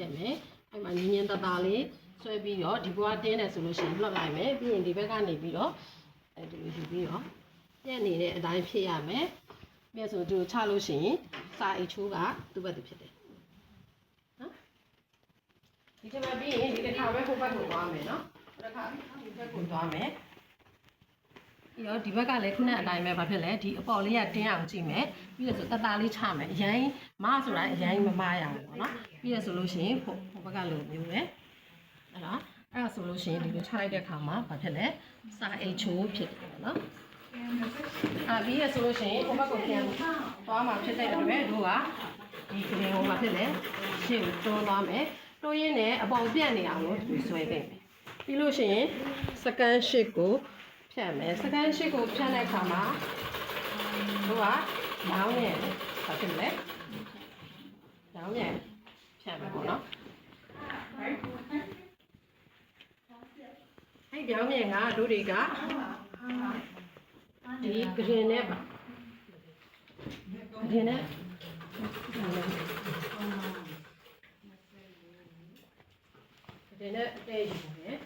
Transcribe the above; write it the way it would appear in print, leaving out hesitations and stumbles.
ဖြတ်မယ်အဲ့မှာညင်တသားလေးဆွဲပြီးတော့ဒီဘွားတင်းတယ်ဆိုလို့ရှိရင်လွှတ်လိုက်မယ်ပြီးရင်ဒီဘက်ကနေပြီးတော့ဒီလိုယူပြီးတော့ပြက်နေတဲ့အတိုင်းဖြစ်ရမယ်ပြက်ဆိုသူချလို့ရှိရင်စာအိတ်ချိုးကသူ့ဘက်သူဖြစ်တယ်နော်ဒီကမှာပြီးရင်ဒီတစ်ခါပဲဟိုဘက်ကိုသွားမယ်နော်တစ်ခါဒီဘက်ကိုသွားမယ်ပြီးတော့ဒီဘက်ကလည်းခုနအတိုင်းပဲဘာဖြစ်လဲဒီအပေါ်လေးကတင်းအောင်ကြည့်မယ်ပြီးရဆိုတသားလေးချမယ်အရင်မဆိုတာအရင်မမရအောင်ပေါ့နော်ပြီးရဆိုလို့ရှိရင်ဟိုဘက်ကလိုမျိုးပဲအဲ့ဒါဆိုလို့ရှိရင်ဒီလိုချလိုက်တဲ့အခါမှာဘာဖြစ်လဲစာအိတ်ချိုးဖြစ်တယ်ပေါ့နော်ပြီးရဆိုလို့ရှိရင်ဟိုဘက်ကိုပြန်သွားမှာဖြစ်တဲ့အတွက်တို့ကဒီကလေးဟိုဘာဖြစ်လဲရှေ့ကိုတွန်းသွားမယ်တွန်းရင်းနဲ့အပေါင်ပြတ်နေအောင်လို့ဆွဲခဲ့မယ်ပြီးလို့ရှိရင်စကန်ရှစ်ကိုဖြတ်မယ်စကန်ရှစ်ကိုဖြတ်တဲ့အခါမှာတို့ကမောင်းနဲ့ဘာဖြစ်လဲမောင်းနဲ့ဖြတ်မယ်ပေါ့နော်အဲ့ပြောင်းမြင်ကတို့တွေကဒီဂရင်နဲ့ပါဂရင်နဲ့ဒီနဲ့တဲ့ယူတယ်